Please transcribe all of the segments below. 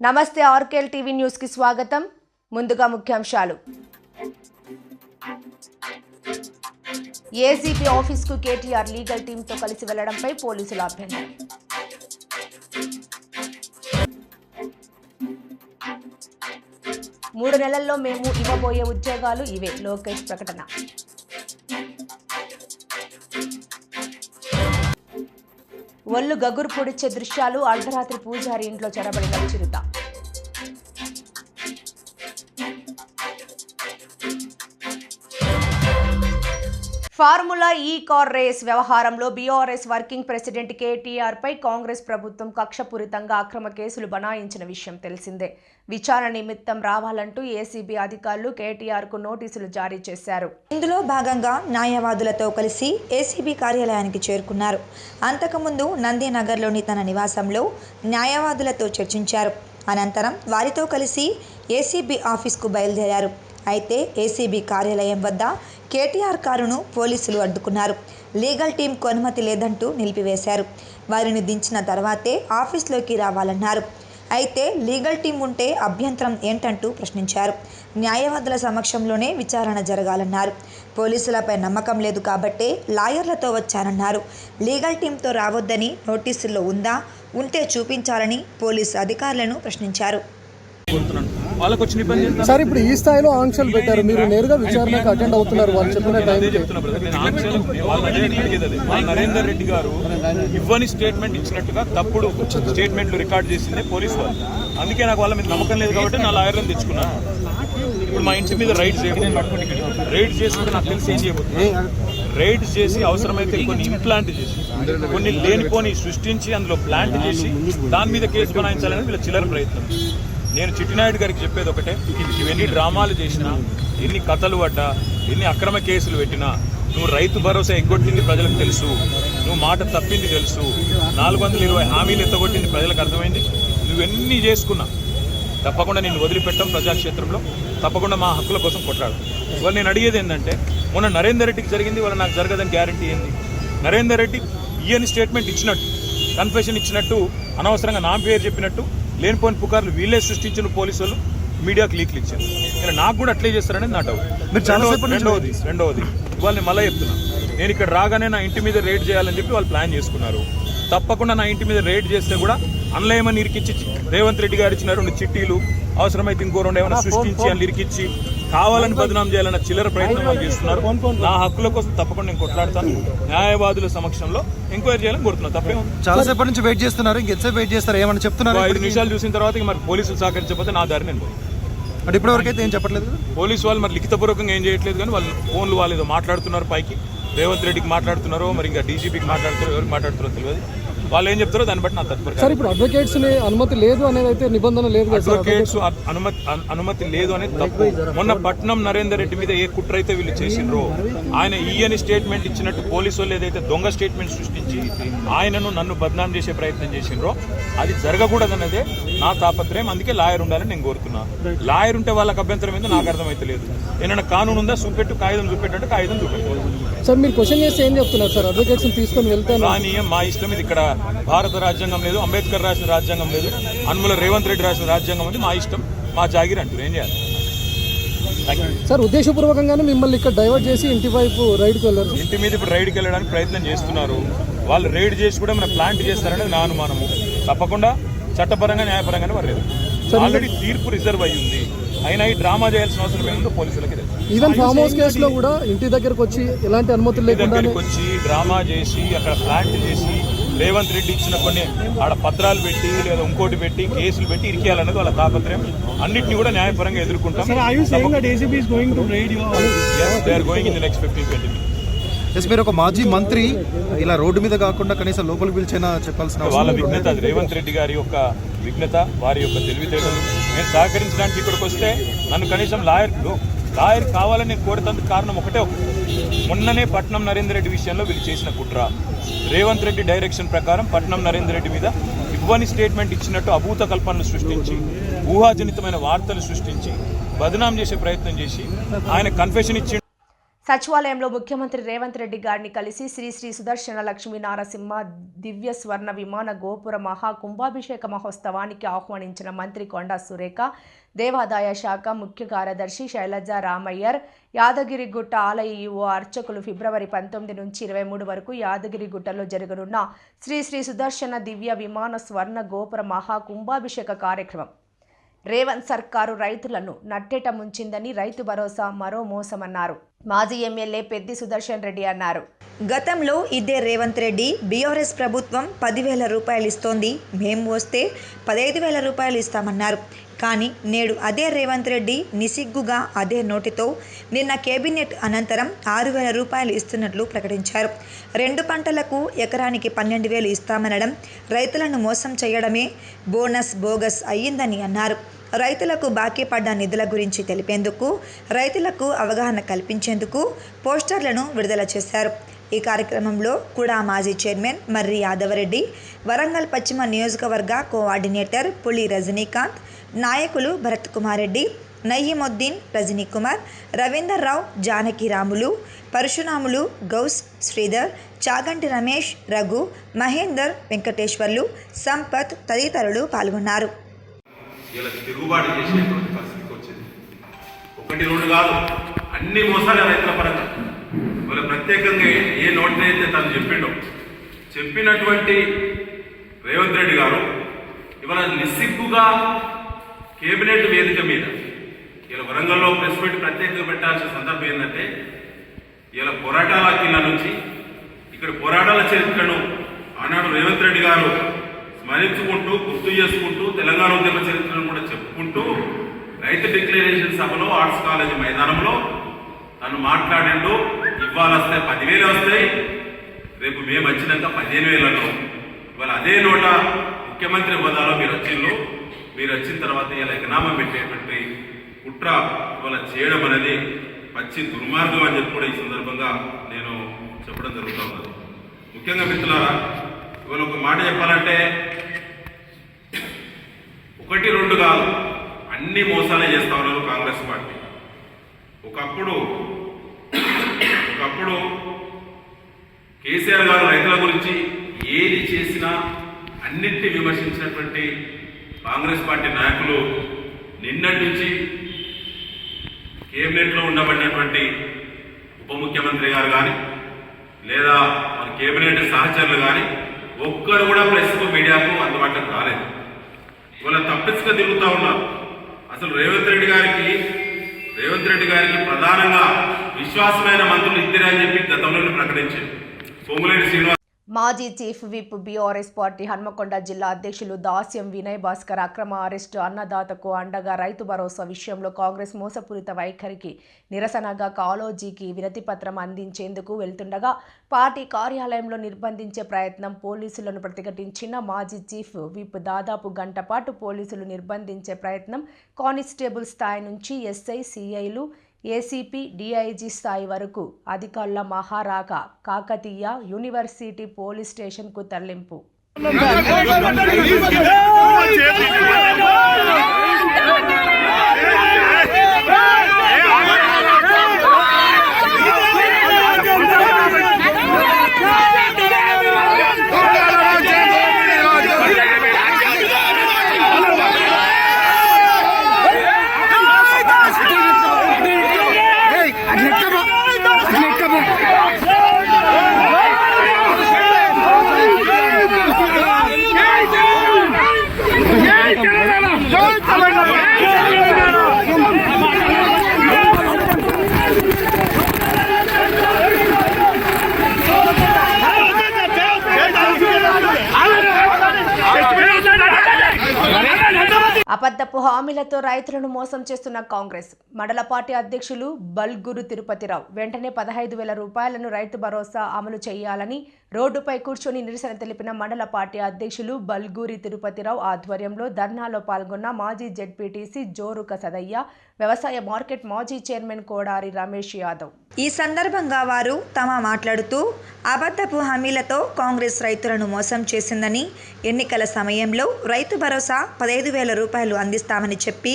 నమస్తే ఆర్కేల్ TV news కి స్వాగతం. ముందుగా ముఖ్యాంశాలు. ఏసీబీ ఆఫీస్ కు కేటీఆర్ లీగల్ టీమ్ తో కలిసి వెళ్లడంపై పోలీసుల అభ్యంతరం. మూడు నెలల్లో మేము ఇవ్వబోయే ఉద్యోగాలు ఇవే, లోకేష్ ప్రకటన. ఒళ్ళు గగురు పొడిచే దృశ్యాలు, అర్ధరాత్రి పూజారి ఇంట్లో చొరబడిన చిరుత. ఫార్ములా ఈ కార్ రేస్ వ్యవహారంలో బీఆర్ఎస్ వర్కింగ్ ప్రెసిడెంట్ కేటీఆర్ పై కాంగ్రెస్ ప్రభుత్వం కక్షపూరితంగా అక్రమ కేసులు బనాయించిన విషయం తెలిసిందే. విచారణ నిమిత్తం రావాలంటూ ఏసీబీ అధికారులు కేటీఆర్ కు నోటీసులు జారీ చేశారు. ఇందులో భాగంగా న్యాయవాదులతో కలిసి ఏసీబీ కార్యాలయానికి చేరుకున్నారు. అంతకుముందు నందినగర్లోని తన నివాసంలో న్యాయవాదులతో చర్చించారు. అనంతరం వారితో కలిసి ఏసీబీ ఆఫీస్కు బయలుదేరారు. అయితే ఏసీబీ కార్యాలయం వద్ద కేటీఆర్ కారును పోలీసులు అడ్డుకున్నారు. లీగల్ టీంకు అనుమతి లేదంటూ నిలిపివేశారు. వారిని దించిన తర్వాతే ఆఫీస్లోకి రావాలన్నారు. అయితే లీగల్ టీం ఉంటే అభ్యంతరం ఏంటంటూ ప్రశ్నించారు. న్యాయవాదుల సమక్షంలోనే విచారణ జరగాలన్నారు. పోలీసులపై నమ్మకం లేదు కాబట్టే లాయర్లతో వచ్చానన్నారు. లీగల్ టీంతో రావద్దని నోటీసుల్లో ఉందా, ఉంటే చూపించాలని పోలీసు అధికారులను ప్రశ్నించారు. సార్, ఇప్పుడు ఈ స్థాయిలో ఆంక్షలు పెట్టారు, మీరు నేరుగా విచారణకు అటెండ్ అవుతున్నారు. వాళ్ళు చెప్పిన నరేందర్ రెడ్డి గారు ఇవ్వని స్టేట్మెంట్ ఇచ్చినట్టుగా తప్పుడు స్టేట్మెంట్లు రికార్డ్ చేసిందే పోలీసు వాళ్ళు. అందుకే నాకు వాళ్ళ మీద నమ్మకం లేదు కాబట్టి నా లాయర్లను తెచ్చుకున్నాను. ఇప్పుడు మా ఇంటి మీద రైడ్ చేసి నాకు తెలిసి ఏం చేయబోతుంది, రైడ్ చేసి అవసరమైతే కొన్ని ఇంప్లాంట్ చేసి కొన్ని లేనిపోని సృష్టించి అందులో ప్లాంట్ చేసి దాని మీద కేసు బనాయించాలని వీళ్ళ చిల్లర ప్రయత్నం. నేను చిట్టినాయుడు గారికి చెప్పేది ఒకటే, ఎన్ని డ్రామాలు చేసినా, ఎన్ని కథలు పడ్డా, ఎన్ని అక్రమ కేసులు పెట్టినా, నువ్వు రైతు భరోసా ఎగ్గొట్టింది ప్రజలకు తెలుసు, నువ్వు మాట తప్పింది తెలుసు, 420 హామీలు ఎత్తగొట్టింది ప్రజలకు అర్థమైంది. నువ్వెన్ని చేసుకున్నా తప్పకుండా నేను వదిలిపెట్టాం. ప్రజాక్షేత్రంలో తప్పకుండా మా హక్కుల కోసం కొట్లాడు. ఇవాళ నేను అడిగేది ఏంటంటే, మొన్న నరేందర్ రెడ్డికి జరిగింది, ఇవాళ నాకు జరగదని గ్యారంటీ ఏంది? నరేందర్ రెడ్డి ఈయన స్టేట్మెంట్ ఇచ్చినట్టు, కన్ఫెషన్ ఇచ్చినట్టు, అనవసరంగా నా పేరు చెప్పినట్టు లేనిపోయిన పుకార్లు వీళ్ళే సృష్టించిన పోలీసు వాళ్ళు మీడియాకు లీక్లు ఇచ్చారు. ఇలా నాకు కూడా అట్లే చేస్తారనేది నా డౌట్. రెండవది ఇవాళ నేను మళ్ళీ చెప్తున్నా, నేను ఇక్కడ రాగానే నా ఇంటి మీద రైడ్ చేయాలని చెప్పి వాళ్ళు ప్లాన్ చేసుకున్నారు. తప్పకుండా నా ఇంటి మీద రైడ్ చేస్తే కూడా అందులో ఏమన్నా ఇరికిచ్చి, రేవంత్ రెడ్డి గారు ఇచ్చిన 2 చిట్టీలు, అవసరమైతే ఇంకో 2 ఏమైనా సృష్టించి అని ఇరికిచ్చి కావాలని బదనాం చేయాలన్న చిల్లర ప్రయత్నం చేస్తున్నారు. నా హక్కుల కోసం తప్పకుండా నేను కొట్లాడతాను. న్యాయవాదుల సమక్షంలో ఎంక్వైరీ చేయాలని కోరుతున్నాను. తప్పే చాలాసేపటి నుంచి వెయిట్ చేస్తున్నారు, ఇంకెంతసేపు వెయిట్ చేస్తారు, ఏమని చెప్తున్నారు? 5 నిమిషాలు చూసిన తర్వాత మరి పోలీసులు సహకరించకపోతే నా దారి నేను అంటే ఇప్పటివరకు అయితే ఏం చెప్పట్లేదు. పోలీసు వాళ్ళు మరి లిఖితపూర్వకంగా ఏం చేయట్లేదు, కానీ వాళ్ళు ఫోన్లు వాళ్ళు ఏదో మాట్లాడుతున్నారు. పైకి రేవంత్ రెడ్డికి మాట్లాడుతున్నారో, మరి ఇంకా డీజీపీకి మాట్లాడుతున్నారో, ఎవరికి మాట్లాడుతున్నారో తెలియదు. వాళ్ళు ఏం చెప్తారో దాన్ని బట్టి నా తత్పర. సార్, ఇప్పుడు అడ్వకేట్స్ అనుమతి లేదు అనేది అయితే నిబంధన లేదు. అడ్వకేట్స్ అనుమతి లేదు అనేది తప్పు. మొన్న పట్నం నరేందర్ రెడ్డి మీద ఏ కుట్ర అయితే వీళ్ళు చేసిండ్రో, ఆయన ఈయన స్టేట్మెంట్ ఇచ్చినట్టు పోలీసు వాళ్ళు ఏదైతే దొంగ స్టేట్మెంట్ సృష్టించి ఆయనను నన్ను బద్నాం చేసే ప్రయత్నం చేసిండ్రో, అది జరగకూడదన్నదే నా తాపత్రయం. అందుకే లాయర్ ఉండాలని నేను కోరుతున్నా. లాయర్ ఉంటే వాళ్ళకి అభ్యంతరం ఏందో నాకు అర్థమైతే లేదు. ఏమైనా కానూన్ ఉందా, చూపెట్టు, కాగితం చూపెట్టంటే కాగితం చూపెట్టు. సార్, మీరు క్వశ్చన్ చేస్తే ఏం చెప్తున్నారు సార్? అడ్వకేట్స్ తీసుకొని వెళ్తాను కానీ మా ఇష్టం. ఇది ఇక్కడ భారత రాజ్యాంగం లేదు, అంబేద్కర్ రాసిన రాజ్యాంగం లేదు, అనుముల రేవంత్ రెడ్డి రాసిన రాజ్యాంగం ఉంది. మా ఇష్టం, మా జాగిరి అంటారు, ఏం చేయాలి? సార్, ఉద్దేశపూర్వకంగానే మిమ్మల్ని ఇక్కడ డైవర్ట్ చేసి ఇంటి వైపు రైడ్కి వెళ్ళారు. ఇంటి మీద ఇప్పుడు రైడ్కి వెళ్ళడానికి ప్రయత్నం చేస్తున్నారు. వాళ్ళు రైడ్ చేసి కూడా మన ప్లాంట్ చేస్తారనేది నా అనుమానము. తప్పకుండా చట్టపరంగా న్యాయపరంగానే వర్లేదు. ఆల్రెడీ తీర్పు రిజర్వ్ అయ్యి ఉంది. అయినా ఈ డ్రామా చేయాల్సిన అవసరం ఏముందో పోలీసులకి తెలుసు. ఈవెన్ ఫామ్ హౌస్ కేసులో కూడా ఇంటి దగ్గరకు వచ్చి ఎలాంటి అనుమతులు లేకుండా వచ్చి డ్రామా చేసి అక్కడ ప్లాంట్ చేసి రేవంత్ రెడ్డి ఇచ్చిన కొన్ని ఆడ పత్రాలు పెట్టి లేదా ఇంకోటి పెట్టి కేసులు పెట్టి ఇరికేయాలనేది వాళ్ళ తాపత్రయం. అన్నింటినీ కూడా న్యాయపరంగా ఎదుర్కొంటాం. మీరు ఒక మాజీ మంత్రి ఇలా రోడ్డు మీద కాకుండా కనీసం లోపలికి పిలిచైనా చెప్పాల్సిన వాళ్ళ విఘ్నత, అది రేవంత్ రెడ్డి గారి యొక్క విఘ్నత, వారి యొక్క తెలివితేటలు. నేను సహకరించడానికి ఇక్కడికి వస్తే నన్ను కనీసం లాయర్ కావాలని నేను కోరుతందుకు కారణం ఒకటే. మొన్ననే పట్నం నరేందర్ రెడ్డి విషయంలో వీళ్ళు చేసిన కుట్ర, రేవంత్ రెడ్డి డైరెక్షన్ ప్రకారం పట్నం నరేందర్ రెడ్డి మీద ఇవ్వని స్టేట్మెంట్ ఇచ్చినట్టు అభూత కల్పనలు సృష్టించి, ఊహాజనితమైన వార్తలు సృష్టించి బదనాం చేసే ప్రయత్నం చేసి ఆయన కన్ఫెషన్ ఇచ్చి సచివాలయంలో ముఖ్యమంత్రి రేవంత్ రెడ్డి గారిని కలిసి శ్రీ శ్రీ సుదర్శన లక్ష్మీ నారసింహ దివ్య స్వర్ణ విమాన గోపుర మహాకుంభాభిషేక మహోత్సవానికి ఆహ్వానించిన మంత్రి కొండా సురేఖ, దేవాదాయ శాఖ ముఖ్య కార్యదర్శి శైలజ రామయ్యర్, యాదగిరిగుట్ట ఆలయ ఈవో అర్చకులు ఫిబ్రవరి 19 నుంచి 23 వరకు యాదగిరిగుట్టలో జరగనున్న శ్రీ శ్రీ సుదర్శన దివ్య విమాన స్వర్ణ గోపుర మహాకుంభాభిషేక కార్యక్రమం. రేవంత్ సర్కారు రైతులను నట్టేట ముంచిందని రైతు భరోసా మరో మోసమన్నారు. మాజీ ఎమ్మెల్యే పెద్ది సుదర్శన్ రెడ్డి అన్నారు. గతంలో ఇదే రేవంత్ రెడ్డి బీఆర్ఎస్ ప్రభుత్వం 10,000 రూపాయలు ఇస్తోంది, మేము వస్తే 15,000 రూపాయలు ఇస్తామన్నారు. కానీ నేడు అదే రేవంత్ రెడ్డి నిసిగ్గుగా అదే నోటితో నిన్న కేబినెట్ అనంతరం 6,000 రూపాయలు ఇస్తున్నట్లు ప్రకటించారు. 2 పంటలకు ఎకరానికి 12,000 ఇస్తామనడం రైతులను మోసం చేయడమే బోనస్ బోగస్ అయ్యిందని అన్నారు. రైతులకు బాకీ పడ్డ నిధుల గురించి తెలిపేందుకు, రైతులకు అవగాహన కల్పించేందుకు పోస్టర్లను విడుదల చేశారు. ఈ కార్యక్రమంలో కూడా మాజీ చైర్మన్ మర్రి యాదవరెడ్డి, వరంగల్ పశ్చిమ నియోజకవర్గ కోఆర్డినేటర్ పులి రజనీకాంత్, నాయకులు భరత్ కుమార్ రెడ్డి, నయీముద్దీన్, రజనీ కుమార్, రవీందర్ రావు, జానకి రాములు, పరశురాములు, గౌస్, శ్రీధర్, చాగంటి రమేష్, రఘు, మహేందర్, వెంకటేశ్వర్లు, సంపత్ తదితరులు పాల్గొన్నారు. ఇలా తిరుగుబాటు చేసేటువంటి పరిస్థితికి వచ్చింది. 1-2 కాదు, అన్ని మోసాలే రైతుల పరంగా. ఇవాళ ప్రత్యేకంగా ఏ నోటినైతే తను చెప్పినటువంటి రేవంత్ రెడ్డి గారు ఇవాళ నిస్సిగ్గుగా కేబినెట్ వేదిక మీద ఇలా వరంగల్లో ప్రెస్ మీట్ ప్రత్యేకంగా పెట్టాల్సిన సందర్భం ఏంటంటే, ఇలా పోరాటాల కింద నుంచి ఇక్కడ పోరాటాల చరిత్రను ఆనాడు రేవంత్ రెడ్డి గారు స్మరించుకుంటూ, గుర్తు చేసుకుంటూ, తెలంగాణ ఉద్యమ చరిత్రను కూడా చెప్పుకుంటూ రైతు డిక్లరేషన్ సభలో ఆర్ట్స్ కాలేజీ మైదానంలో తను మాట్లాడిండు. ఇవాళ వస్తే 10,000 వస్తాయి, రేపు మేము వచ్చినాక 15,000 అన్నాం. ఇవాళ అదే నోట ముఖ్యమంత్రి హోదాలో మీరు వచ్చిన తర్వాత ఇలా ఎకనామా పెట్టేటువంటి కుట్ర ఇవాళ చేయడం అనేది పచ్చి దుర్మార్గం అని చెప్పి కూడా ఈ సందర్భంగా నేను చెప్పడం జరుగుతూ ఉన్నది. ముఖ్యంగా మిత్రులారా, ఇవాళ ఒక మాట చెప్పాలంటే 1-2 కాదు, అన్ని మోసాలే చేస్తా ఉన్నారు కాంగ్రెస్ పార్టీ. ఒకప్పుడు కేసీఆర్ గారు రైతుల గురించి ఏది చేసినా అన్నింటినీ విమర్శించినటువంటి కాంగ్రెస్ పార్టీ నాయకులు నిన్నటి నుంచి కేబినెట్లో ఉండబడినటువంటి ఉప ముఖ్యమంత్రి గారు కానీ లేదా మన కేబినెట్ సహచరులు కానీ ఒక్కరు కూడా ప్రెస్కు మీడియాకు అందుబాటులోకి రాలేదు. ఇవాళ తప్పించుగా తిరుగుతూ ఉన్నారు. అసలు రేవంత్ రెడ్డి గారికి ప్రధానంగా విశ్వాసమైన మంత్రులు ఇద్దరే అని చెప్పి గతంలో ప్రకటించారు. సోములేని శ్రీనివాస్ మాజీ chief whip BRS party Hanamkonda జిల్లా అధ్యక్షులు దాస్యం వినయ్ భాస్కర్ అక్రమ అరెస్టు, అన్నదాతకు అండగా రైతు భరోసా విషయంలో కాంగ్రెస్ మోసపూరిత వైఖరికి నిరసనగా కాళోజీకి వినతిపత్రం అందించేందుకు వెళ్తుండగా పార్టీ కార్యాలయంలో నిర్బంధించే ప్రయత్నం, పోలీసులను ప్రతిఘటించిన మాజీ చీఫ్ విప్ దాదాపు గంట పాటు పోలీసులు నిర్బంధించే ప్రయత్నం, కానిస్టేబుల్ స్థాయి నుంచి ఎస్ఐ, సిఐలు, ఏసీపీ, డీఐజీ స్థాయి వరకు అధికారుల మహారాక కాకతీయ యూనివర్సిటీ పోలీస్ స్టేషన్కు తరలింపు. అబద్ధపు హామీలతో రైతులను మోసం చేస్తున్న కాంగ్రెస్ మండల పార్టీ అధ్యక్షులు బల్గురు తిరుపతిరావు వెంటనే 15,000 రూపాయలను రైతు భరోసా అమలు చేయాలని రోడ్డుపై కూర్చొని నిరసన తెలిపిన మండల పార్టీ అధ్యక్షులు బల్గూరి తిరుపతిరావు ఆధ్వర్యంలో ధర్నాలో పాల్గొన్న మాజీ జెడ్పీటీసీ జోరుక సదయ్య, వ్యవసాయ మార్కెట్ మాజీ చైర్మన్ కోడారి రమేష్ యాదవ్. ఈ సందర్భంగా వారు మాట్లాడుతూ అబద్ధపు హామీలతో కాంగ్రెస్ రైతులను మోసం చేసిందని, ఎన్నికల సమయంలో రైతు భరోసా 15,000 రూపాయలు అందిస్తామని చెప్పి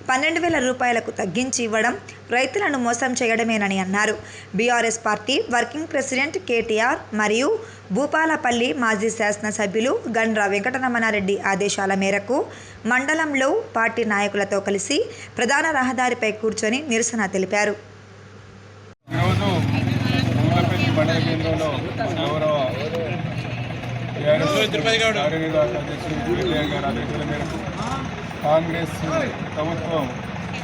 12,000 రూపాయలకు తగ్గించి ఇవ్వడం రైతులను మోసం చేయడమేనని అన్నారు. BRS party working president KTR మరియు భూపాలపల్లి మాజీ శాసనసభ్యులు గండ్ర వెంకటరమణారెడ్డి ఆదేశాల మేరకు మండలంలో పార్టీ నాయకులతో కలిసి ప్రధాన రహదారిపై కూర్చొని నిరసన తెలిపారు. ఈరోజు మూలపల్లి మండల కేంద్రంలో గౌరవ కార్యనిర్వాహక అధ్యక్షుడు కేటీఆర్ గారి ఆదేశాల మేరకు కాంగ్రెస్ ప్రభుత్వం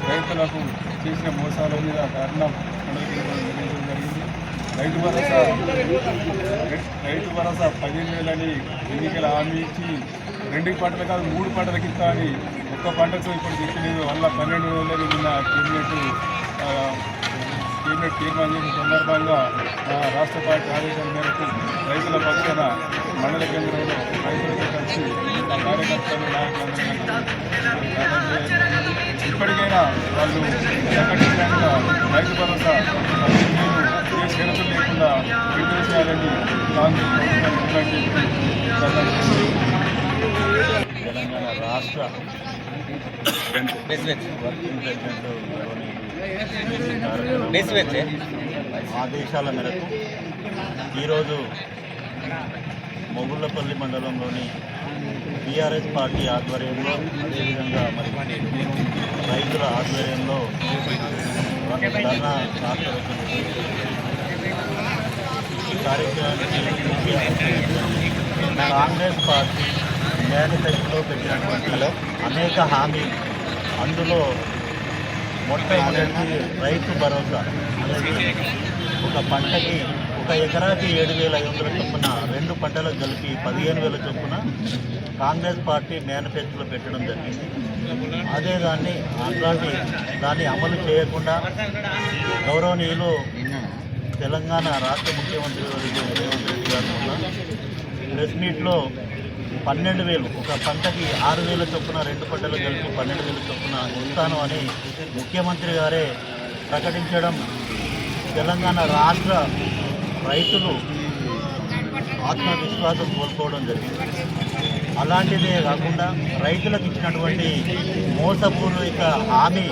రైతులకు చేసిన మోసాల మీద ధర్నా మండల కేంద్రంలో నిర్వహించడం జరిగింది. రైతు భరోసా 15,000 ఎన్నికల హామీ ఇచ్చి 2 పంటలు కాదు 3 పంటలకు ఇస్తా అని ఒక్క పంటతో ఇప్పుడు చెప్పలేదు. వల్ల 12,000 నిన్న కేబినెట్ తీర్మానం చేసిన సందర్భంగా రాష్ట్ర పార్టీ ఆదేశాల మేరకు రైతుల పక్షాన మండల కేంద్రంలో రైతులతో కలిసి కార్యకర్తలు ఇప్పటికైనా వాళ్ళు ప్రకటించడానికి రైతు భరోసా ఏ షరతులు లేకుండా విడుదల చేయాలని కాంగ్రెస్ ప్రభుత్వం తెలంగాణ రాష్ట్ర ఆదేశాల మేరకు ఈరోజు మొగుళ్ళపల్లి మండలంలోని బీఆర్ఎస్ పార్టీ ఆధ్వర్యంలో అదేవిధంగా మరి రైతుల ఆధ్వర్యంలో ధర్నా ఈ కార్యక్రమానికి కాంగ్రెస్ పార్టీ మేనిఫెస్టోలో పెట్టినటువంటి అనేక హామీలు, అందులో మొట్టమొదటి రైతు భరోసా అనేది ఒక పంటకి 1 ఎకరాకి 7,500 చొప్పున 2 పంటలకు కలిపి 15,000 చొప్పున కాంగ్రెస్ పార్టీ మేనిఫెస్టోలో పెట్టడం జరిగింది. అదే దాన్ని అమలు చేయకుండా గౌరవనీయులు తెలంగాణ రాష్ట్ర ముఖ్యమంత్రి రేవంత్ రెడ్డి గారు ప్రెస్ మీట్లో 12,000 ఒక పంటకి 6,000 చొప్పున 2 పంటలు కలిపి 12,000 చొప్పున ఇస్తాను అని ముఖ్యమంత్రి గారే ప్రకటించడం తెలంగాణ రాష్ట్ర రైతులు ఆత్మవిశ్వాసం కోల్పోవడం జరిగింది. అలాంటిదే కాకుండా రైతులకు ఇచ్చినటువంటి మోసపూర్వక హామీ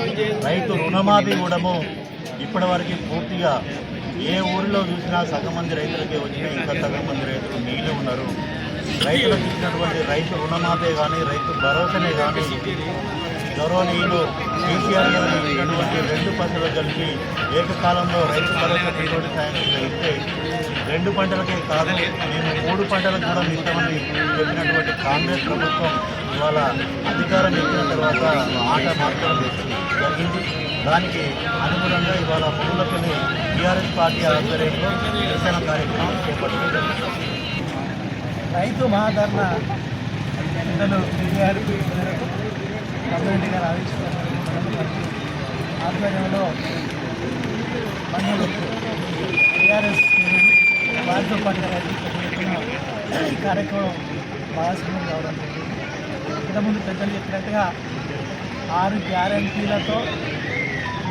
రైతు రుణమాఫీ కూడా ఇప్పటివరకు పూర్తిగా ఏ ఊరిలో చూసినా సగం మంది రైతులకే వచ్చినా ఇంకా సగం మంది రైతులు మిగిలి ఉన్నారు. రైతులకు ఇచ్చినటువంటి రైతు రుణమాఫీ కానీ రైతు భరోసానే కానీ గౌరవనీయులు కేసీఆర్ గారు ఇచ్చినటువంటి 2 పంటలు కలిపి ఏకకాలంలో రైతు భరోసా పెట్టుబడి సాయం ఇస్తే 2 పంటలకే కాదు మేము 3 పంటలకు కూడా ఇస్తామని చెప్పినటువంటి కాంగ్రెస్ ప్రభుత్వం ఇవాళ అధికారం ఇచ్చిన తర్వాత ఆట మార్చడం జరిగింది. దానికి అనుగుణంగా ఇవాళ మూలపల్లి టీఆర్ఎస్ పార్టీ ఆధ్వర్యంలో నిరసన కార్యక్రమం చేపట్టడం జరిగింది. రైతు మహాధర్నా పెద్దలు కేటీఆర్ గవర్నమెంట్ గారు ఆధ్వర్యంలో మండలి టీఆర్ఎస్ వారితో పాటు ఈ కార్యక్రమం భాగస్వామ్యం కావడం జరిగింది. ఇంతకుముందు పెద్దలు చెప్పినట్టుగా 6 గ్యారంటీలతో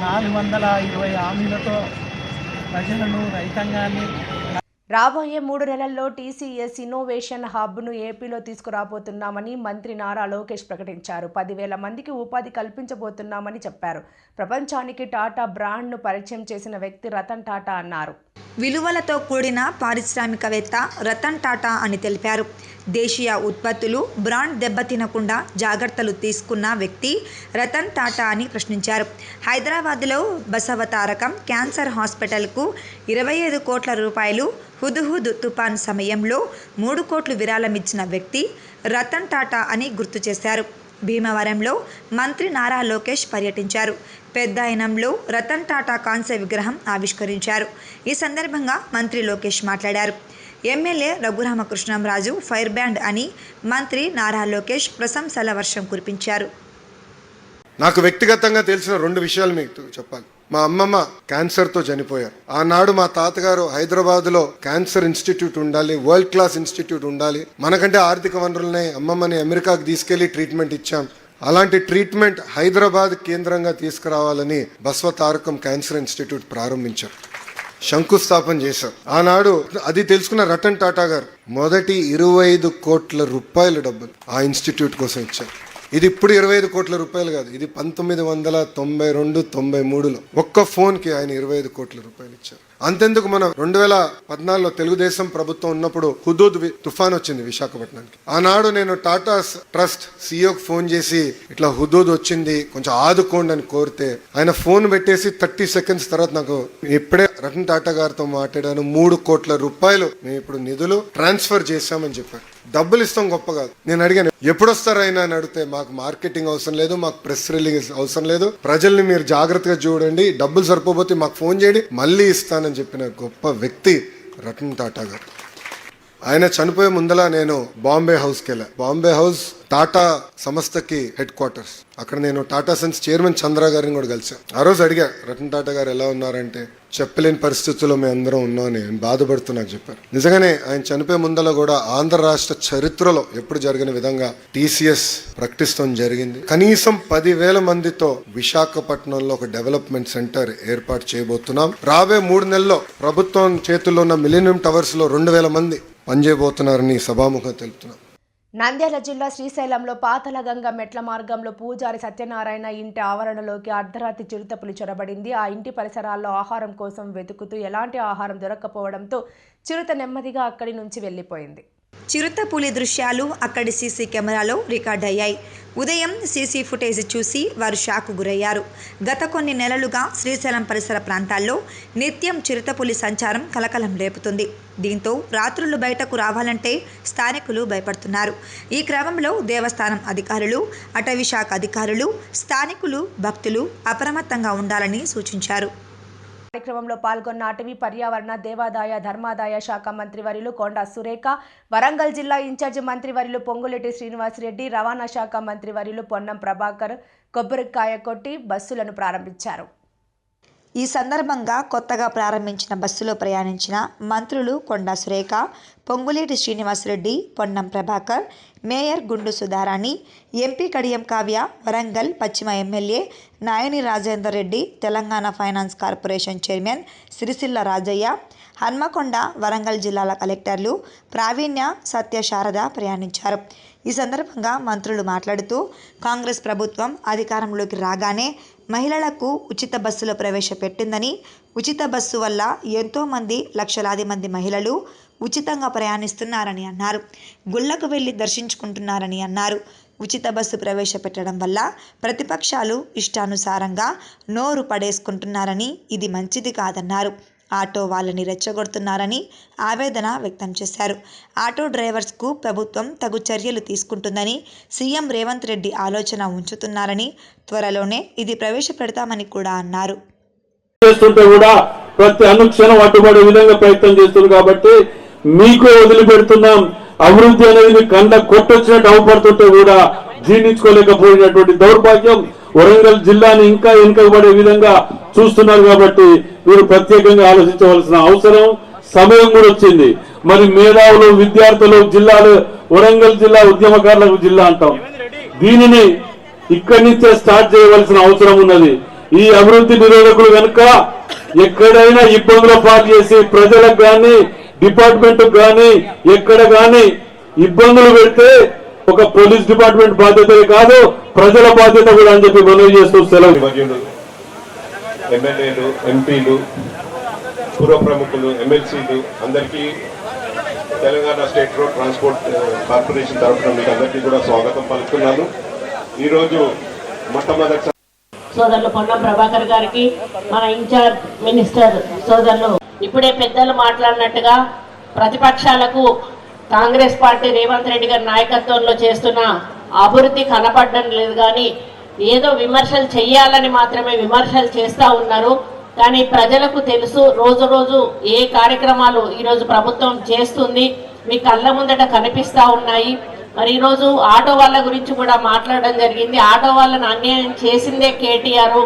420 హామీలతో ప్రజలను రైతాంగాన్ని రాబోయే 3 నెలల్లో టీసీఎస్ ఇన్నోవేషన్ హబ్ను ఏపీలో తీసుకురాబోతున్నామని మంత్రి నారా లోకేష్ ప్రకటించారు. 10,000 మందికి ఉపాధి కల్పించబోతున్నామని చెప్పారు. ప్రపంచానికి టాటా బ్రాండ్ను పరిచయం చేసిన వ్యక్తి రతన్ టాటా అన్నారు. విలువలతో కూడిన పారిశ్రామికవేత్త రతన్ టాటా అని తెలిపారు. దేశీయ ఉత్పత్తులు బ్రాండ్ దెబ్బతినకుండా జాగ్రత్తలు తీసుకున్న వ్యక్తి రతన్ టాటా అని ప్రశ్నించారు. హైదరాబాద్లో బసవతారకం క్యాన్సర్ హాస్పిటల్కు 25 కోట్ల రూపాయలు హుదుహుద్ తుఫాన్ సమయంలో 3 కోట్లు విరాళమిచ్చిన వ్యక్తి రతన్ టాటా అని గుర్తు చేశారు. భీమవరంలో మంత్రి నారా లోకేష్ పర్యటించారు. పెద్దాయనంలో రతన్ టాటా కాంస్య విగ్రహం ఆవిష్కరించారు. ఈ సందర్భంగా మంత్రి లోకేష్ మాట్లాడారు. ఎమ్మెల్యే రఘురామకృష్ణంరాజు ఫైర్ బ్యాండ్ అని మంత్రి నారా లోకేష్ ప్రశంసల వర్షం కురిపించారు. నాకు వ్యక్తిగతంగా తెలిసిన 2 విషయాలు మీకు చెప్పాలి. మా అమ్మమ్మ క్యాన్సర్తో చనిపోయారు. ఆనాడు మా తాతగారు హైదరాబాద్లో క్యాన్సర్ ఇన్స్టిట్యూట్ ఉండాలి, వరల్డ్ క్లాస్ ఇన్స్టిట్యూట్ ఉండాలి, మనకంటే ఆర్థిక వనరులనే అమ్మమ్మని అమెరికాకు తీసుకెళ్లి ట్రీట్మెంట్ ఇచ్చాం. అలాంటి ట్రీట్మెంట్ హైదరాబాద్ కేంద్రంగా తీసుకురావాలని బసవతారకం క్యాన్సర్ ఇన్స్టిట్యూట్ ప్రారంభించారు, శంకుస్థాపన చేశారు. ఆనాడు అది తెలుసుకున్న రతన్ టాటా గారు మొదటి 25 కోట్ల రూపాయల డబ్బులు ఆ ఇన్స్టిట్యూట్ కోసం ఇచ్చారు. ఇది ఇప్పుడు 25 కోట్ల రూపాయలు కాదు, ఇది 1992-93లో ఒక్క ఫోన్కి ఆయన 25 కోట్ల రూపాయలు ఇచ్చారు. అంతెందుకు మనం 2014లో తెలుగుదేశం ప్రభుత్వం ఉన్నప్పుడు హుదూద్ తుఫాన్ వచ్చింది విశాఖపట్నానికి. ఆనాడు నేను టాటా ట్రస్ట్ సీఈఓకి ఫోన్ చేసి ఇట్లా హుదూద్ వచ్చింది కొంచెం ఆదుకోండి అని కోరితే ఆయన ఫోన్ పెట్టేసి 30 సెకండ్స్ తర్వాత నాకు ఇప్పుడే రతన్ టాటా గారితో మాట్లాడాను, 3 కోట్ల రూపాయలు మేము ఇప్పుడు నిధులు ట్రాన్స్ఫర్ చేశామని చెప్పారు. డబ్బులు ఇస్తాం గొప్ప కాదు. నేను అడిగాను ఎప్పుడు వస్తారైనా అని అడిగితే మాకు మార్కెటింగ్ అవసరం లేదు, మాకు ప్రెస్ రిలీజ్ అవసరం లేదు, ప్రజల్ని మీరు జాగ్రత్తగా చూడండి, డబ్బులు సరిపోతే మాకు ఫోన్ చేయండి మళ్ళీ ఇస్తానని చెప్పిన గొప్ప వ్యక్తి రతన్ టాటా గారు. ఆయన చనిపోయే ముందల నేను బాంబే హౌస్కి వెళ్ళా. బాంబే హౌస్ టాటా సంస్థకి హెడ్ క్వార్టర్స్. అక్కడ నేను టాటా సన్స్ చైర్మన్ చంద్ర గారిని కూడా కలిసాను. ఆ రోజు అడిగా రతన్ టాటా గారు ఎలా ఉన్నారంటే చెప్పలేని పరిస్థితుల్లో మేము అందరం ఉన్నామని బాధపడుతూ నాకు చెప్పారు. నిజంగానే ఆయన చనిపోయే ముందల కూడా ఆంధ్ర రాష్ట్ర చరిత్రలో ఎప్పుడు జరిగిన విధంగా TCS ప్రకటిస్తాం జరిగింది. కనీసం 10,000 మందితో విశాఖపట్నంలో ఒక డెవలప్మెంట్ సెంటర్ ఏర్పాటు చేయబోతున్నాం. రాబోయే 3 నెలల్లో ప్రభుత్వం చేతుల్లో ఉన్న మిలీనియం టవర్స్ లో 2,000 మంది పనిచేయబోతున్నారని సభాముఖంగా తెలుపుతున్నాం. నంద్యాల జిల్లా శ్రీశైలంలో పాతలగంగ మెట్ల మార్గంలో పూజారి సత్యనారాయణ ఇంటి ఆవరణలోకి అర్ధరాత్రి చిరుతపులి చొరబడింది. ఆ ఇంటి పరిసరాల్లో ఆహారం కోసం వెతుకుతూ ఎలాంటి ఆహారం దొరక్కపోవడంతో చిరుత నెమ్మదిగా అక్కడి నుంచి వెళ్లిపోయింది. చిరుతపులి దృశ్యాలు అక్కడి సీసీ కెమెరాలో రికార్డయ్యాయి. ఉదయం సీసీ ఫుటేజ్ చూసి వారు షాకు గురయ్యారు. గత కొన్ని నెలలుగా శ్రీశైలం పరిసర ప్రాంతాల్లో నిత్యం చిరుతపులి సంచారం కలకలం రేపుతుంది. దీంతో రాత్రులు బయటకు రావాలంటే స్థానికులు భయపడుతున్నారు. ఈ క్రమంలో దేవస్థానం అధికారులు, అటవీశాఖ అధికారులు, స్థానికులు, భక్తులు అప్రమత్తంగా ఉండాలని సూచించారు. కార్యక్రమంలో పాల్గొన్న అటవీ, పర్యావరణ, దేవాదాయ, ధర్మాదాయ శాఖ మంత్రివర్యులు కొండా సురేఖ, వరంగల్ జిల్లా ఇన్ఛార్జి మంత్రివర్యులు పొంగులేటి శ్రీనివాసరెడ్డి, రవాణా శాఖ మంత్రివర్యులు పొన్నం ప్రభాకర్ కొబ్బరికాయ కొట్టి బస్సులను ప్రారంభించారు. ఈ సందర్భంగా కొత్తగా ప్రారంభించిన బస్సులో ప్రయాణించిన మంత్రులు కొండా సురేఖ, పొంగులేటి శ్రీనివాసరెడ్డి, పొన్నం ప్రభాకర్, మేయర్ గుండు సుధారాణి, ఎంపీ కడియం కావ్య, వరంగల్ పశ్చిమ MLA Nayini Rajender Reddy, Telangana finance corporation chairman Sircilla Rajaiah, Hanamkonda, Warangal జిల్లాల కలెక్టర్లు ప్రావీణ్య, సత్య, శారద ప్రయాణించారు. ఈ సందర్భంగా మంత్రులు మాట్లాడుతూ కాంగ్రెస్ ప్రభుత్వం అధికారంలోకి రాగానే మహిళలకు ఉచిత బస్సులు ప్రవేశపెట్టిందని, ఉచిత బస్సు వల్ల ఎంతోమంది లక్షలాది మంది మహిళలు ఉచితంగా ప్రయాణిస్తున్నారని అన్నారు. గుళ్లకు వెళ్లి దర్శించుకుంటున్నారని అన్నారు. ఉచిత బస్సు ప్రవేశపెట్టడం వల్ల ప్రతిపక్షాలు ఇష్టానుసారంగా నోరు పడేసుకుంటున్నారని, ఇది మంచిది కాదన్నారు. ఆటో వాళ్ళని రెచ్చగొడుతున్నారని ఆవేదన వ్యక్తం చేశారు. ఆటో డ్రైవర్స్కు ప్రభుత్వం తగు చర్యలు తీసుకుంటుందని, సీఎం రేవంత్ రెడ్డి ఆలోచన ఉంచుతున్నారని, త్వరలోనే ఇది ప్రవేశపెడతామని కూడా అన్నారు. ప్రతి అనుక్షణం అడ్డుపడే విధంగా ప్రయత్నం చేస్తున్నారు కాబట్టి మీకు వదిలిపెడుతున్నాం. అభివృద్ధి అనేది మీ కండ కొట్టొచ్చినట్టు అవపడుతుంటే కూడా జీర్ణించుకోలేకపోయినటువంటి దౌర్భాగ్యం వరంగల్ జిల్లాని ఇంకా వెనుకబడే విధంగా చూస్తున్నారు కాబట్టి మీరు ప్రత్యేకంగా ఆలోచించవలసిన అవసరం, సమయం కూడా వచ్చింది. మరి మేధావులు, విద్యార్థులు, జిల్లాలు, వరంగల్ జిల్లా ఉద్యమకారులకు జిల్లా అంటాం. దీనిని ఇక్కడి నుంచే స్టార్ట్ చేయవలసిన అవసరం ఉన్నది. ఈ అభివృద్ధి నిరోధకులు కనుక ఎక్కడైనా ఇబ్బందుల పాలు చేసి ప్రజలకు కానీ, డిపార్ట్మెంట్ కానీ, ఎక్కడ కానీ ఇబ్బందులు పెడితే ఒక పోలీస్ డిపార్ట్మెంట్ బాధ్యత కాదు, ప్రజల బాధ్యత కూడా అని చెప్పి మనవి చేస్తూ సెలవు. ఎమ్మెల్యేలు, ఎంపీలు, పూర్వ ప్రముఖులు, ఎమ్మెల్సీలు అందరికీ Telangana state road transport corporation తరఫున మీకు అందరికీ కూడా స్వాగతం పలుకుతున్నాను. ఈరోజు మొట్టమొదటి సోదరులు పొన్నం ప్రభాకర్ గారికి, మన ఇన్ఛార్జ్ మినిస్టర్ సోదరులు ఇప్పుడే పెద్దలు మాట్లాడినట్టుగా ప్రతిపక్షాలకు కాంగ్రెస్ పార్టీ రేవంత్ రెడ్డి గారి నాయకత్వంలో చేస్తున్న అభివృద్ధి కనపడడం లేదు. కానీ ఏదో విమర్శలు చేయాలని మాత్రమే విమర్శలు చేస్తూ ఉన్నారు. కానీ ప్రజలకు తెలుసు రోజు రోజు ఏ కార్యక్రమాలు ఈరోజు ప్రభుత్వం చేస్తుంది మీ కళ్ళ ముందట కనిపిస్తూ ఉన్నాయి. మరి ఈరోజు ఆటో వాళ్ళ గురించి కూడా మాట్లాడడం జరిగింది. ఆటో వాళ్ళని అన్యాయం చేసిందే కేటీఆర్.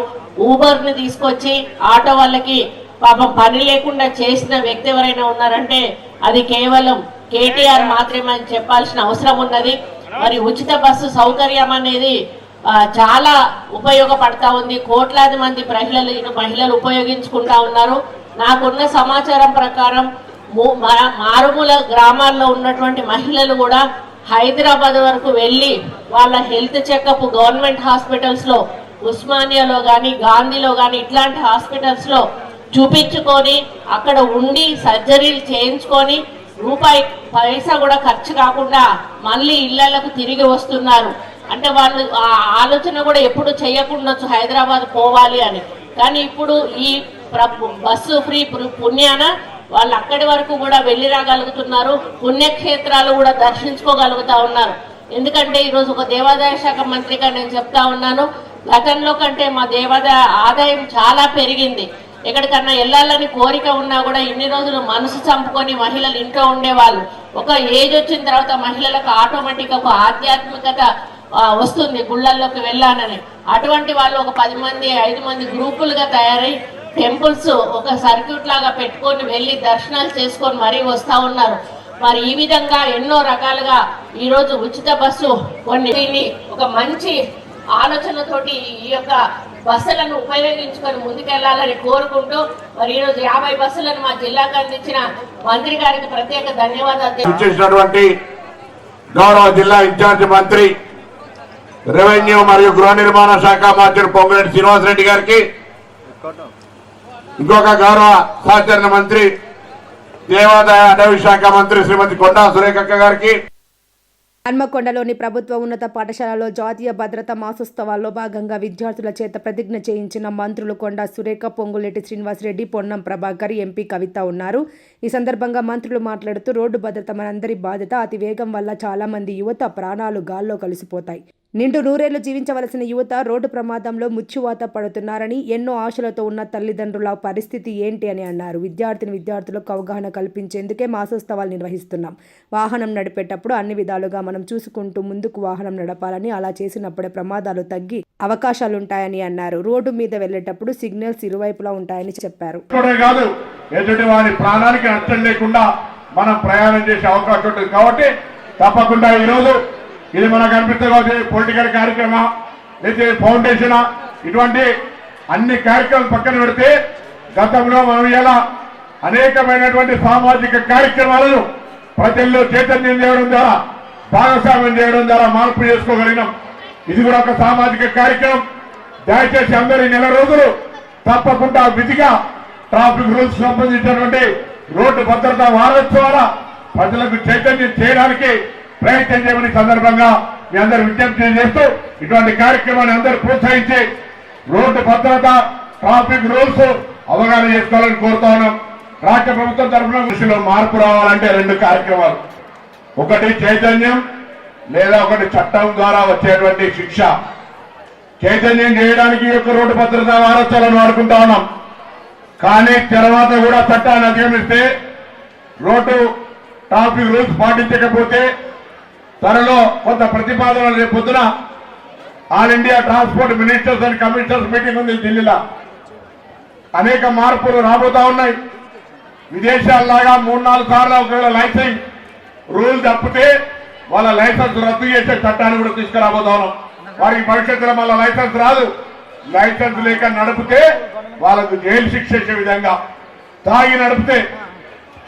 ఊబర్ని తీసుకొచ్చి ఆటో వాళ్ళకి పాపం పని లేకుండా చేసిన వ్యక్తి ఎవరైనా ఉన్నారంటే అది కేవలం కేటీఆర్ మాత్రమే అని చెప్పాల్సిన అవసరం ఉన్నది. మరి ఉచిత బస్సు సౌకర్యం అనేది చాలా ఉపయోగపడతా ఉంది. కోట్లాది మంది మహిళలు ఉపయోగించుకుంటా ఉన్నారు. నాకున్న సమాచారం ప్రకారం మారుమూల గ్రామాల్లో ఉన్నటువంటి మహిళలు కూడా హైదరాబాద్ వరకు వెళ్ళి వాళ్ళ హెల్త్ చెకప్ గవర్నమెంట్ హాస్పిటల్స్లో, ఉస్మానియాలో కానీ గాంధీలో కానీ ఇట్లాంటి హాస్పిటల్స్లో చూపించుకొని అక్కడ ఉండి సర్జరీలు చేయించుకొని రూపాయి పైసా కూడా ఖర్చు కాకుండా మళ్ళీ ఇళ్లకు తిరిగి వస్తున్నారు. అంటే వాళ్ళు ఆ ఆలోచన కూడా ఎప్పుడు చేయకుండొచ్చు హైదరాబాద్ పోవాలి అని. కానీ ఇప్పుడు ఈ బస్సు ఫ్రీ పుణ్యాన వాళ్ళు అక్కడి వరకు కూడా వెళ్ళి రాగలుగుతున్నారు. పుణ్యక్షేత్రాలు కూడా దర్శించుకోగలుగుతా ఉన్నారు. ఎందుకంటే ఈరోజు ఒక దేవాదాయ శాఖ మంత్రిగా నేను చెప్తా ఉన్నాను, గతంలో కంటే మా దేవాదాయ ఆదాయం చాలా పెరిగింది. ఎక్కడికన్నా వెళ్ళాలని కోరిక ఉన్నా కూడా ఇన్ని రోజులు మనసు చంపుకొని మహిళలు ఇంట్లో ఉండేవాళ్ళు. ఒక ఏజ్ వచ్చిన తర్వాత మహిళలకు ఆటోమేటిక్గా ఒక ఆధ్యాత్మికత వస్తుంది, గుళ్ళల్లోకి వెళ్ళానని. అటువంటి వాళ్ళు ఒక 10 మంది 5 మంది గ్రూపులుగా తయారై టెంపుల్స్ ఒక సర్క్యూట్ లాగా పెట్టుకొని వెళ్ళి దర్శనాలు చేసుకొని మరీ వస్తూ ఉన్నారు. మరి ఈ విధంగా ఎన్నో రకాలుగా ఈరోజు ఉచిత బస్సు కొన్ని ఒక మంచి ఆలోచనతోటి ఈ యొక్క బస్సులను ఉపయోగించుకొని ముందుకెళ్లాలని కోరుకుంటూ మరి ఈరోజు 50 బస్సులను మా జిల్లాకు అందించిన మంత్రి గారికి ప్రత్యేక ధన్యవాదాలు చేసినటువంటి గౌరవ జిల్లా ఇన్ఛార్జ్ మంత్రి రెవెన్యూ మరియు గృహ నిర్మాణ శాఖ మంత్రి పొంగులేటి శ్రీనివాసరెడ్డి గారికి, ఇంకొక గౌరవ సహచరణ మంత్రి దేవాదాయ అటవీ శాఖ మంత్రి శ్రీమతి కొండా సురేఖక్క గారికి, హన్మకొండలోని ప్రభుత్వ ఉన్నత పాఠశాలలో జాతీయ భద్రతా మాసోత్సవాల్లో భాగంగా విద్యార్థుల చేత ప్రతిజ్ఞ చేయించిన మంత్రులు కొండా సురేఖ, పొంగులేటి శ్రీనివాసరెడ్డి, పొన్నం ప్రభాకర్, ఎంపీ కవిత ఉన్నారు. ఈ సందర్భంగా మంత్రులు మాట్లాడుతూ రోడ్డు భద్రత మనందరి బాధ్యత. అతి వేగం వల్ల చాలా మంది యువత ప్రాణాలు గాల్లో కలిసిపోతాయి. నిండు నూరేళ్లు జీవించవలసిన యువత రోడ్డు ప్రమాదంలో ముచ్చువాత పడుతున్నారని, ఎన్నో ఆశలతో ఉన్న తల్లిదండ్రుల పరిస్థితి ఏంటి అని అన్నారు. విద్యార్థులకు అవగాహన కల్పించేందుకే మాసోత్సవాలు నిర్వహిస్తున్నాం. వాహనం నడిపేటప్పుడు అన్ని విధాలుగా మనం చూసుకుంటూ ముందుకు వాహనం నడపాలని, అలా చేసినప్పుడే ప్రమాదాలు తగ్గి అవకాశాలుంటాయని అన్నారు. రోడ్డు మీద వెళ్లేటప్పుడు సిగ్నల్స్ ఇరువైపులా ఉంటాయని చెప్పారు. ఎదుటి వారి ప్రాణానికి నష్టం లేకుండా మనం ప్రయాణం చేసే అవకాశం ఉంటుంది. కాబట్టి తప్పకుండా ఈరోజు ఇది మనకు అనిపిస్తే పొలిటికల్ కార్యక్రమం లేదా ఫౌండేషన్ ఇటువంటి అన్ని కార్యక్రమాలు పక్కన పెడితే గతంలో మనం ఇలా అనేకమైనటువంటి సామాజిక కార్యక్రమాలను ప్రజల్లో చైతన్యం చేయడం ద్వారా, భాగస్వామ్యం చేయడం ద్వారా మార్పు చేసుకోగలిగినాం. ఇది కూడా ఒక సామాజిక కార్యక్రమం. దయచేసి అందరూ 4 రోజులు తప్పకుండా విధిగా ట్రాఫిక్ రూల్స్ సంబంధించినటువంటి రోడ్డు భద్రతా వారోత్సవాల ప్రజలకు చైతన్యం చేయడానికి ప్రయత్నం చేయమని సందర్భంగా మీ అందరూ విజ్ఞప్తి చేస్తూ ఇటువంటి కార్యక్రమాన్ని అందరూ ప్రోత్సహించి రోడ్డు భద్రత, ట్రాఫిక్ రూల్స్ అవగాహన చేసుకోవాలని కోరుతా ఉన్నాం. రాష్ట్ర ప్రభుత్వం తరఫున కృషిలో మార్పు రావాలంటే 2 కార్యక్రమాలు, ఒకటి చైతన్యం లేదా ఒకటి చట్టం ద్వారా వచ్చేటువంటి శిక్ష. చైతన్యం చేయడానికి ఈ యొక్క రోడ్డు భద్రతా వారోత్సవాలను వాడుకుంటా ఉన్నాం. కానీ తర్వాత కూడా చట్టాన్ని అధిగమిస్తే, రోడ్డు ట్రాఫిక్ రూల్స్ పాటించకపోతే త్వరలో కొంత ప్రతిపాదనలు రేపు పొద్దున all India transport ministers and commissioners meeting ఉంది ఢిల్లీలో. అనేక మార్పులు రాబోతా ఉన్నాయి. విదేశాల్లాగా 3-4 సార్లు ఒకవేళ లైసెన్స్ రూల్ తప్పితే వాళ్ళ లైసెన్స్ రద్దు చేసే చట్టాన్ని కూడా తీసుకురాబోతా ఉన్నాం. వారికి భవిష్యత్తులో మళ్ళీ లైసెన్స్ రాదు. లైసెన్స్ లేక నడిపితే వాళ్ళకు జైలు శిక్ష చేసే విధంగా, తాగి నడిపితే,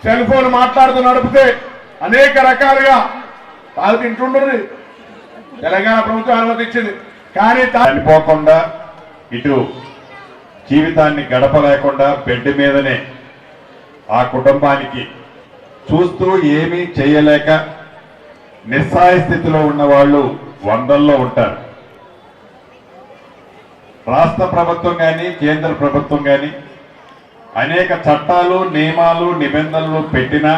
సెల్ ఫోన్ మాట్లాడుతూ నడిపితే అనేక రకాలుగా తాగుతుంటుండ్రు. తెలంగాణ ప్రభుత్వం అనుమతించింది. కానీ చనిపోకుండా, ఇటు జీవితాన్ని గడపలేకుండా బెడ్ మీదనే ఆ కుటుంబానికి చూస్తూ ఏమీ చేయలేక నిస్సహాయ స్థితిలో ఉన్న వాళ్ళు 100ల్లో ఉంటారు. రాష్ట్ర ప్రభుత్వం కానీ కేంద్ర ప్రభుత్వం కానీ అనేక చట్టాలు, నియమాలు, నిబంధనలు పెట్టినా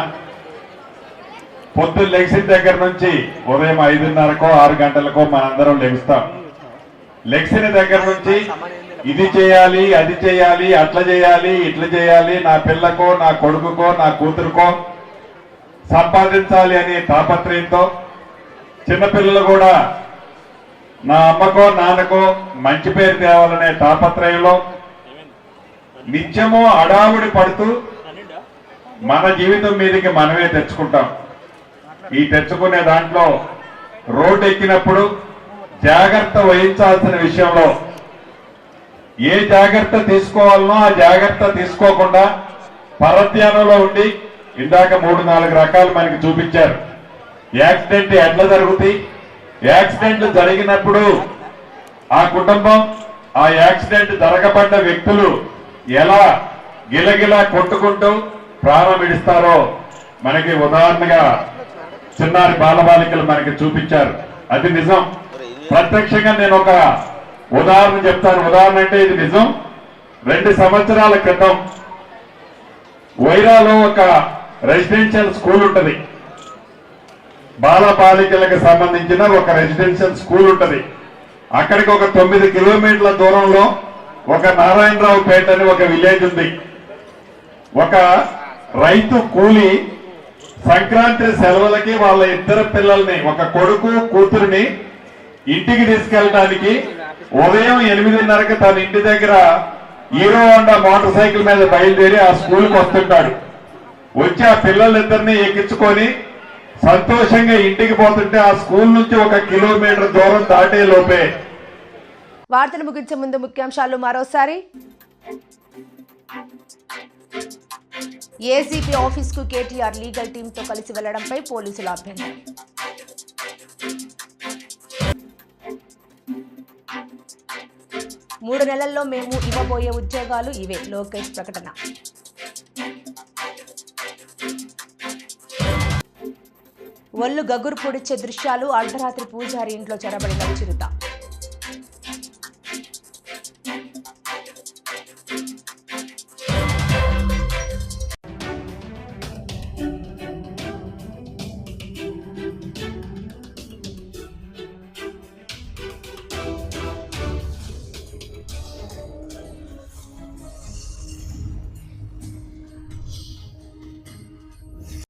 పొద్దున్న లెగిసిన దగ్గర నుంచి ఉదయం 5:30కో 6 గంటలకో మనందరం లెగుస్తాం. లెగిసిన దగ్గర నుంచి ఇది చేయాలి, అది చేయాలి, అట్లా చేయాలి, ఇట్లా చేయాలి, నా పిల్లకో, నా కొడుకుకో, నా కూతురుకో సంపాదించాలి అనే తాపత్రయంతో, చిన్నపిల్లలు కూడా నా అమ్మకో నాన్నకో మంచి పేరు తేవాలనే తాపత్రయంలో నిత్యము అడావుడి పడుతూ మన జీవితం మీదకి మనమే తెచ్చుకుంటాం. ఈ తెచ్చుకునే దాంట్లో రోడ్డు ఎక్కినప్పుడు జాగ్రత్త వహించాల్సిన విషయంలో ఏ జాగ్రత్త తీసుకోవాలనో ఆ జాగ్రత్త తీసుకోకుండా పరధ్యానంలో ఉండి ఇందాక 3-4 రకాలు మనకి చూపించారు. యాక్సిడెంట్ ఎట్లా జరుగుతాయి, యాక్సిడెంట్లు జరిగినప్పుడు ఆ కుటుంబం, ఆ యాక్సిడెంట్ జరగబడ్డ వ్యక్తులు ఎలా గిలగిలా కొట్టుకుంటూ ప్రాణం విడిస్తారో మనకి ఉదాహరణగా చిన్నారి బాలబాలికలు మనకి చూపించారు. అది నిజం. ప్రత్యక్షంగా నేను ఒక ఉదాహరణ చెప్తాను. ఉదాహరణ అంటే ఇది నిజం. 2 సంవత్సరాల క్రితం వైరాలో ఒక రెసిడెన్షియల్ స్కూల్ ఉంటుంది. బాలబాలికలకు సంబంధించిన ఒక రెసిడెన్షియల్ స్కూల్ ఉంటుంది. అక్కడికి ఒక 9 కిలోమీటర్ల దూరంలో ఒక నారాయణరావు పేట అని ఒక విలేజ్ ఉంది. ఒక రైతు కూలి సంక్రాంతి సెలవులకి వాళ్ళ 2 పిల్లల్ని, ఒక కొడుకు కూతురిని ఇంటికి తీసుకెళ్ళడానికి ఉదయం 8:30కి తన ఇంటి దగ్గర హీరో హోండా మోటార్ సైకిల్ మీద బయలుదేరి ఆ స్కూల్కి వస్తుంటాడు. వచ్చి ఆ పిల్లలిద్దరిని ఎక్కించుకొని సంతోషంగా ఇంటికి పోతుంటే ఆ స్కూల్ నుంచి 1 కిలోమీటర్ దూరం దాటే లోపే. వార్తలు ముగించే ముందు ముఖ్యాంశాలు మరోసారి. ఏసీపీ ఆఫీస్కు కేటీఆర్ లీగల్ టీంతో కలిసి వెళ్లడంపై పోలీసుల అభ్యంతరం. 3 నెలల్లో మేము ఇవ్వబోయే ఉద్యోగాలు ఇవే, లోకేష్ ప్రకటన. ఒళ్ళు గగురు పొడిచే దృశ్యాలు, అర్ధరాత్రి పూజారి ఇంట్లో చొరబడిన చిరుత.